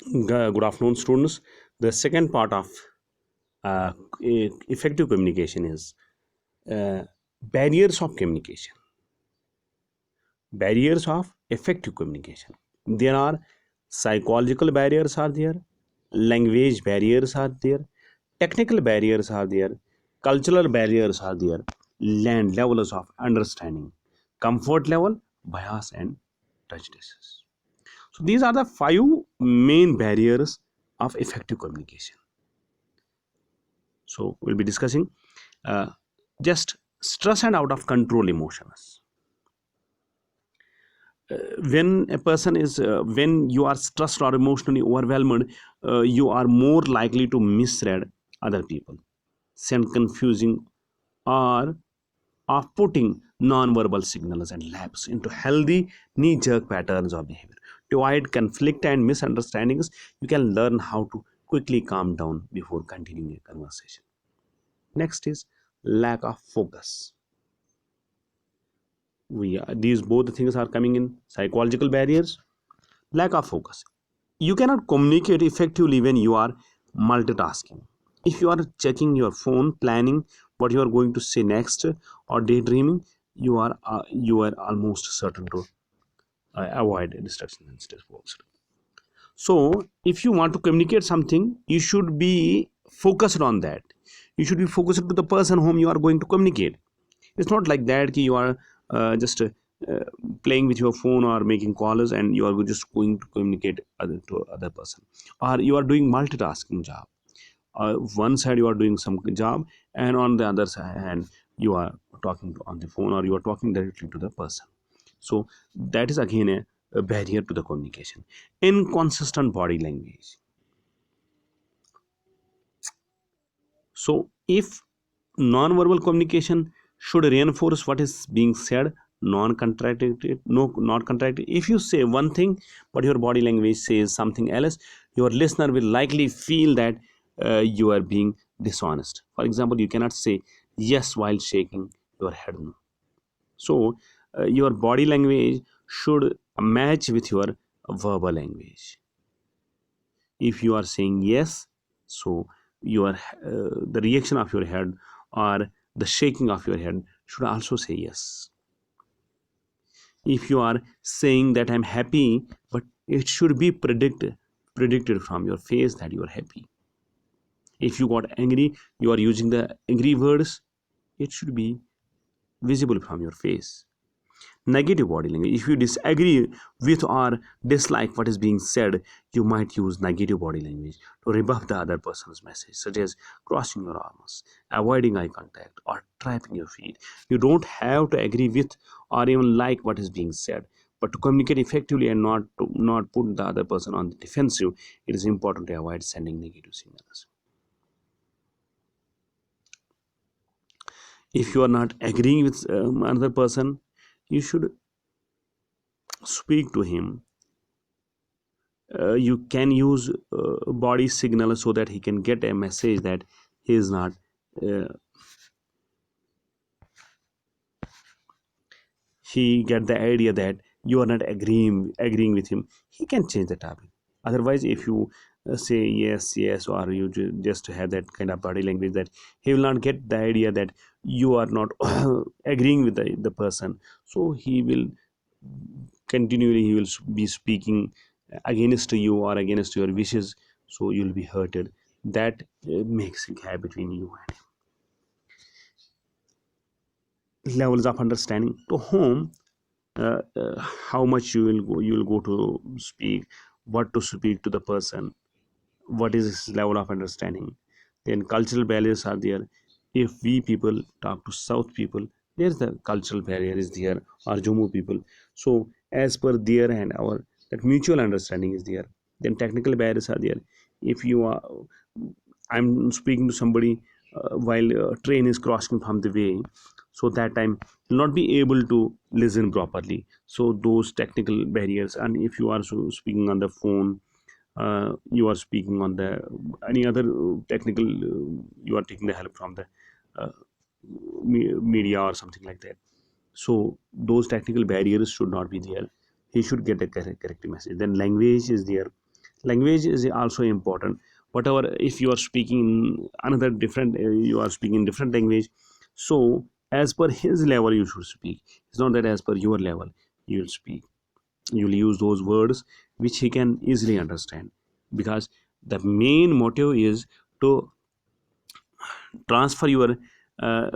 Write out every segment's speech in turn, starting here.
Good afternoon, students. The second part of uh, effective communication is uh, barriers of communication. Barriers of effective communication. There are psychological barriers are there, language barriers are there, technical barriers are there, cultural barriers are there, land levels of understanding, comfort level, bias, and prejudices. So these are the five main barriers of effective communication. So we'll be discussing uh, just stress and out of control emotions. When a person is when you are stressed or emotionally overwhelmed, you are more likely to misread other people, send confusing or off-putting non-verbal signals, and lapse into healthy knee-jerk patterns of behavior. To avoid conflict and misunderstandings, you can learn how to quickly calm down before continuing a conversation. Next is lack of focus. These both things are coming in psychological barriers. Lack of focus. You cannot communicate effectively when you are multitasking. If you are checking your phone, planning what you are going to say next, or daydreaming, you are almost certain to avoid distraction and stress. So, if you want to communicate something, you should be focused on that. You should be focused to the person whom you are going to communicate. It's not like that ki you are just playing with your phone or making calls and you are just going to communicate to other person, or you are doing multitasking job. One side you are doing some job, and on the other hand you are talking on the phone, or you are talking directly to the person. So that is again a barrier to the communication. Inconsistent body language. So if non-verbal communication should reinforce what is being said, non-contradicted, no, not contradicted. If you say one thing but your body language says something else, your listener will likely feel that you are being dishonest. For example, you cannot say yes while shaking your head no. So your body language should match with your verbal language. If you are saying yes, so your the reaction of your head or the shaking of your head should also say yes. If you are saying that I'm happy, but it should be predicted from your face that you are happy. If you got angry, you are using the angry words, it should be visible from your face. Negative body language. If you disagree with or dislike what is being said, you might use negative body language to rebuff the other person's message, such as crossing your arms, avoiding eye contact, or tapping your feet. You don't have to agree with or even like what is being said, but to communicate effectively and not put the other person on the defensive, it is important to avoid sending negative signals. If you are not agreeing with another person, you should speak to him. You can use body signal so that he can get a message that he is not uh, he get the idea that you are not agreeing with him. He can change the topic. Otherwise, if you say yes yes, or you just have that kind of body language, that he will not get the idea that you are not agreeing with the person. So he will continually he will be speaking against you or against your wishes, so you'll be hurted. That makes a gap between you and him. Levels of understanding. To whom, how much you will go to speak, what to speak to the person, what is his level of understanding. Then cultural barriers are there. If we people talk to south people, there's the cultural barrier is there, or Jammu people. So as per their and our, that mutual understanding is there. Then technical barriers are there. If you are, I'm speaking to somebody while train is crossing from the way, so that time will not be able to listen properly. So those technical barriers. And if you are so speaking on the phone, you are speaking on the any other technical, you are taking the help from the uh, media or something like that. So those technical barriers should not be there. He should get a correct message. Then language is there. Language is also important. Whatever, if you are speaking in another different you are speaking in different language, so as per his level you should speak. It's not that as per your level you will speak. You will use those words which he can easily understand, because the main motive is to transfer your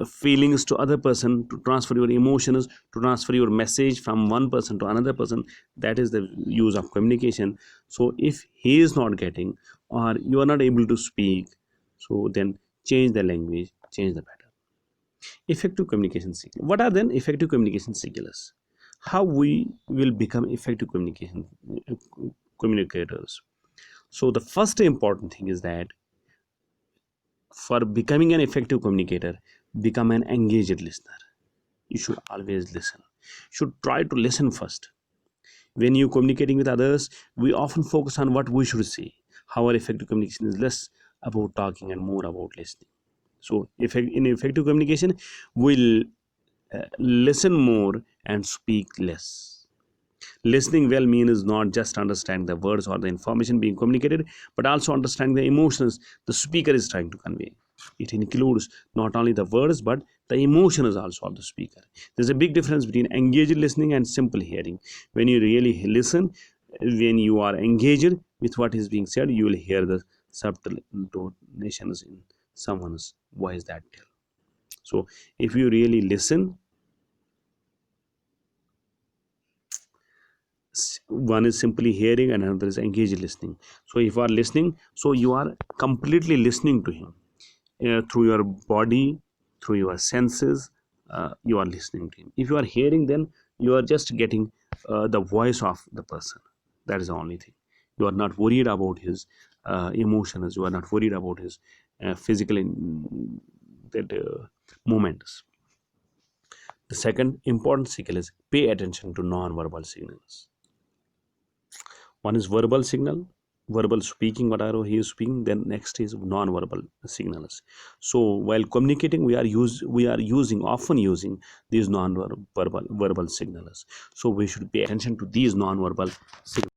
feelings to other person, to transfer your emotions, to transfer your message from one person to another person. That is the use of communication. So if he is not getting, or you are not able to speak, so then change the language, change the pattern. Effective communication skill. What are then effective communication skills? How we will become effective communicators? So the first important thing is that for becoming an effective communicator, become an engaged listener. You should always listen. You should try to listen first. When you communicating with others, we often focus on what we should say. However, effective communication is less about talking and more about listening. So in effective communication, we'll listen more and speak less. Listening well means not just understanding the words or the information being communicated, but also understanding the emotions the speaker is trying to convey. It includes not only the words but the emotions also of the speaker. There's a big difference between engaged listening and simple hearing. When you really listen, when you are engaged with what is being said, you will hear the subtle intonations in someone's voice that tell. So if you really listen, one is simply hearing and another is engaged listening. So if you are listening, so you are completely listening to him, through your body, through your senses, you are listening to him. If you are hearing, then you are just getting the voice of the person. That is the only thing. You are not worried about his emotions, you are not worried about his physical that movements. The second important skill is pay attention to non-verbal signals. One is verbal signal, verbal speaking, whatever he is speaking. Then next is non-verbal signals. So while communicating, we are using often using these non-verbal verbal signals. So we should pay attention to these non-verbal signals.